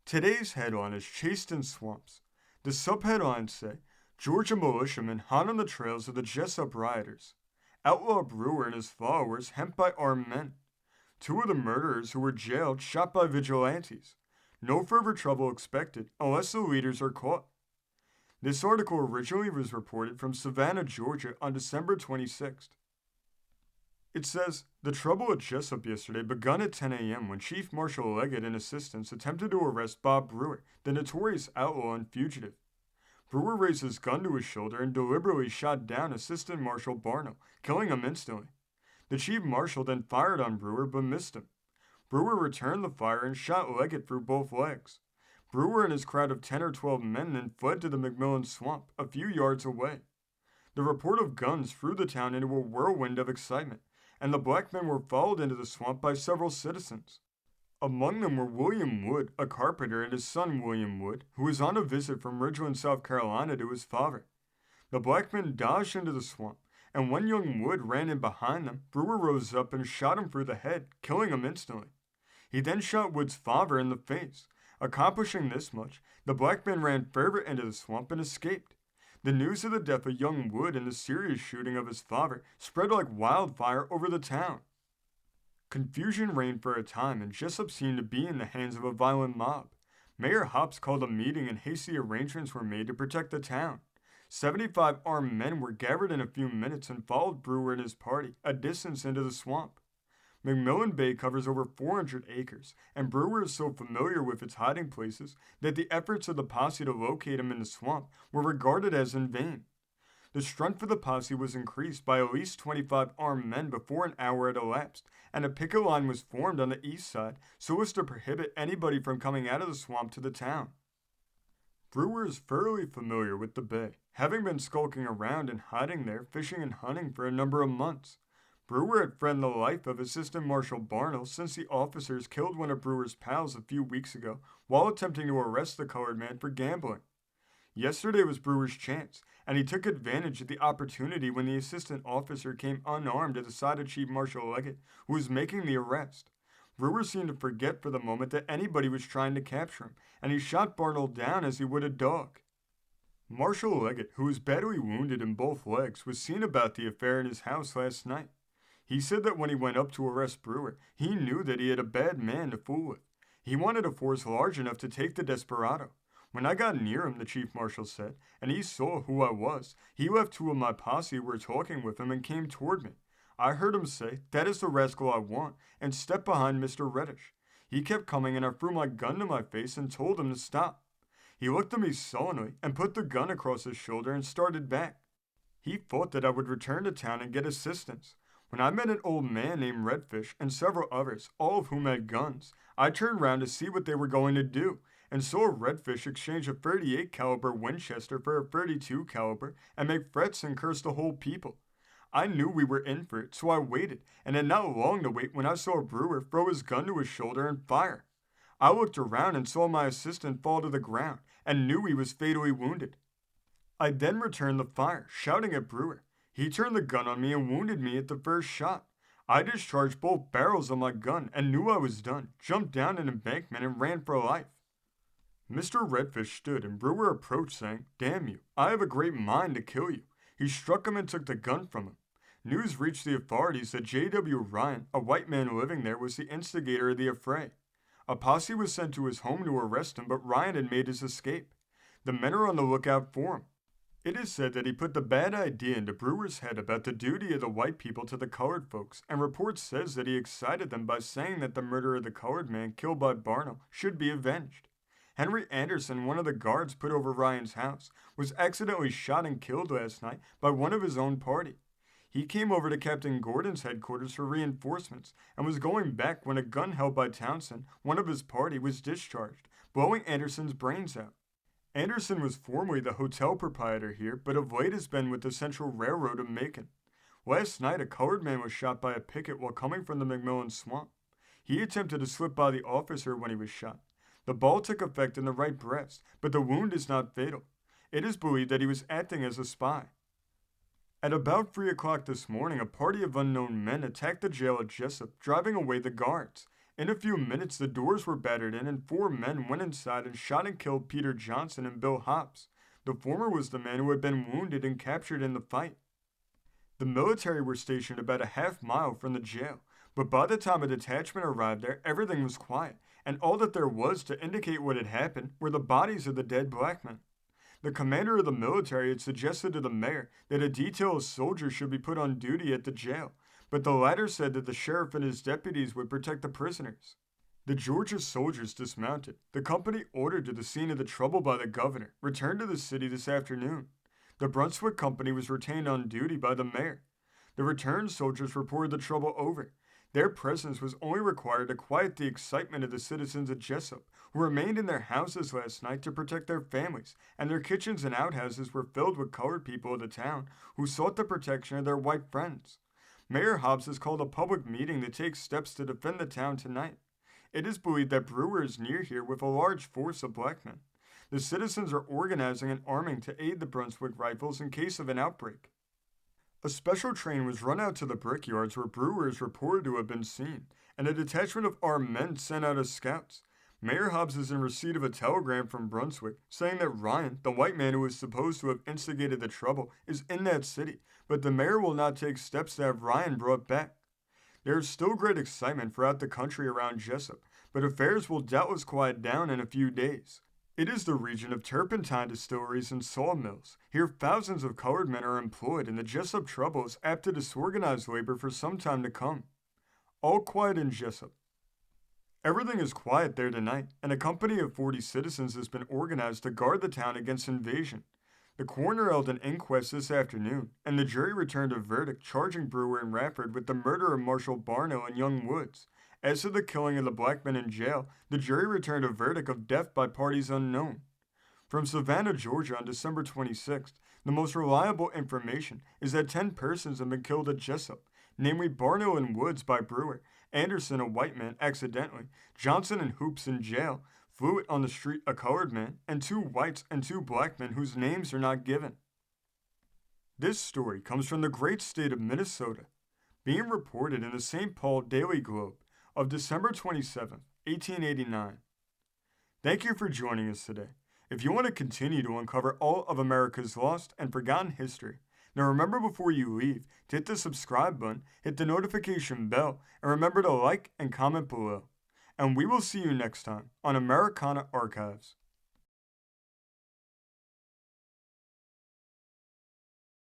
Today's headline is Chased in Swamps. The subheadlines say, Georgia militiamen hot on the trails of the Jessup rioters. Outlaw brewer and his followers hemmed by armed men. Two of the murderers who were jailed shot by vigilantes. No further trouble expected unless the leaders are caught. This article originally was reported from Savannah, Georgia on December 26th. It says, the trouble at Jessup yesterday begun at 10 a.m. when Chief Marshal Leggett and assistants attempted to arrest Bob Brewer, the notorious outlaw and fugitive. Brewer raised his gun to his shoulder and deliberately shot down Assistant Marshal Barnell, killing him instantly. The Chief Marshal then fired on Brewer but missed him. Brewer returned the fire and shot Leggett through both legs. Brewer and his crowd of 10 or 12 men then fled to the McMillan Swamp, a few yards away. The report of guns threw the town into a whirlwind of excitement, and the black men were followed into the swamp by several citizens. Among them were William Wood, a carpenter, and his son William Wood, who was on a visit from Ridgeland, South Carolina to his father. The black men dodged into the swamp, and when young Wood ran in behind them, Brewer rose up and shot him through the head, killing him instantly. He then shot Wood's father in the face. Accomplishing this much, the black men ran further into the swamp and escaped. The news of the death of young Wood and the serious shooting of his father spread like wildfire over the town. Confusion reigned for a time, and Jessup seemed to be in the hands of a violent mob. Mayor Hobbs called a meeting and hasty arrangements were made to protect the town. 75 armed men were gathered in a few minutes and followed Brewer and his party a distance into the swamp. McMillan Bay covers over 400 acres, and Brewer is so familiar with its hiding places that the efforts of the posse to locate him in the swamp were regarded as in vain. The strength of the posse was increased by at least 25 armed men before an hour had elapsed, and a picket line was formed on the east side so as to prohibit anybody from coming out of the swamp to the town. Brewer is thoroughly familiar with the bay, having been skulking around and hiding there, fishing and hunting for a number of months. Brewer had threatened the life of Assistant Marshal Barnell since the officers killed one of Brewer's pals a few weeks ago while attempting to arrest the colored man for gambling. Yesterday was Brewer's chance, and he took advantage of the opportunity when the assistant officer came unarmed at the side of Chief Marshal Leggett, who was making the arrest. Brewer seemed to forget for the moment that anybody was trying to capture him, and he shot Barnell down as he would a dog. Marshal Leggett, who was badly wounded in both legs, was seen about the affair in his house last night. He said that when he went up to arrest Brewer, he knew that he had a bad man to fool with. He wanted a force large enough to take the desperado. When I got near him, the chief marshal said, and he saw who I was, he left two of my posse who were talking with him and came toward me. I heard him say, "That is the rascal I want," and stepped behind Mr. Reddish. He kept coming and I threw my gun to my face and told him to stop. He looked at me sullenly and put the gun across his shoulder and started back. He thought that I would return to town and get assistance. When I met an old man named Redfish and several others, all of whom had guns, I turned round to see what they were going to do, and saw Redfish exchange a 38 caliber Winchester for a 32 caliber and make threats and curse the whole people. I knew we were in for it, so I waited, and had not long to wait when I saw Brewer throw his gun to his shoulder and fire. I looked around and saw my assistant fall to the ground, and knew he was fatally wounded. I then returned the fire, shouting at Brewer. He turned the gun on me and wounded me at the first shot. I discharged both barrels of my gun and knew I was done, jumped down an embankment and ran for life. Mr. Redfish stood and Brewer approached saying, "Damn you, I have a great mind to kill you." He struck him and took the gun from him. News reached the authorities that J.W. Ryan, a white man living there, was the instigator of the affray. A posse was sent to his home to arrest him, but Ryan had made his escape. The men are on the lookout for him. It is said that he put the bad idea into Brewer's head about the duty of the white people to the colored folks, and report says that he excited them by saying that the murder of the colored man killed by Barnell should be avenged. Henry Anderson, one of the guards put over Ryan's house, was accidentally shot and killed last night by one of his own party. He came over to Captain Gordon's headquarters for reinforcements and was going back when a gun held by Townsend, one of his party, was discharged, blowing Anderson's brains out. Anderson was formerly the hotel proprietor here, but of late has been with the Central Railroad of Macon. Last night, a colored man was shot by a picket while coming from the McMillan Swamp. He attempted to slip by the officer when he was shot. The ball took effect in the right breast, but the wound is not fatal. It is believed that he was acting as a spy. At about 3 o'clock this morning, a party of unknown men attacked the jail at Jessup, driving away the guards. In a few minutes, the doors were battered in, and 4 men went inside and shot and killed Peter Johnson and Bill Hobbs. The former was the man who had been wounded and captured in the fight. The military were stationed about a half-mile from the jail, but by the time a detachment arrived there, everything was quiet, and all that there was to indicate what had happened were the bodies of the dead black men. The commander of the military had suggested to the mayor that a detail of soldiers should be put on duty at the jail, but the latter said that the sheriff and his deputies would protect the prisoners. The Georgia soldiers dismounted. The company, ordered to the scene of the trouble by the governor, returned to the city this afternoon. The Brunswick Company was retained on duty by the mayor. The returned soldiers reported the trouble over. Their presence was only required to quiet the excitement of the citizens of Jessup, who remained in their houses last night to protect their families, and their kitchens and outhouses were filled with colored people of the town who sought the protection of their white friends. Mayor Hobbs has called a public meeting to take steps to defend the town tonight. It is believed that Brewer is near here with a large force of black men. The citizens are organizing and arming to aid the Brunswick Rifles in case of an outbreak. A special train was run out to the brickyards where Brewer is reported to have been seen, and a detachment of armed men sent out as scouts. Mayor Hobbs is in receipt of a telegram from Brunswick saying that Ryan, the white man who is supposed to have instigated the trouble, is in that city, but the mayor will not take steps to have Ryan brought back. There is still great excitement throughout the country around Jessup, but affairs will doubtless quiet down in a few days. It is the region of turpentine distilleries and sawmills. Here thousands of colored men are employed, and the Jessup trouble is apt to disorganize labor for some time to come. All quiet in Jessup. Everything is quiet there tonight, and a company of 40 citizens has been organized to guard the town against invasion. The coroner held an inquest this afternoon, and the jury returned a verdict charging Brewer and Rafford with the murder of Marshall Barno and Young Woods. As to the killing of the black men in jail, the jury returned a verdict of death by parties unknown. From Savannah, Georgia on December 26th, the most reliable information is that 10 persons have been killed at Jessup, namely Barno and Woods by Brewer, Anderson, a white man, accidentally, Johnson and Hoops in jail, Fluid on the street, a colored man, and 2 whites and 2 black men whose names are not given. This story comes from the great state of Minnesota, being reported in the St. Paul Daily Globe of December 27, 1889. Thank you for joining us today. If you want to continue to uncover all of America's lost and forgotten history, now remember before you leave to hit the subscribe button, hit the notification bell, and remember to like and comment below. And we will see you next time on Americana Archives.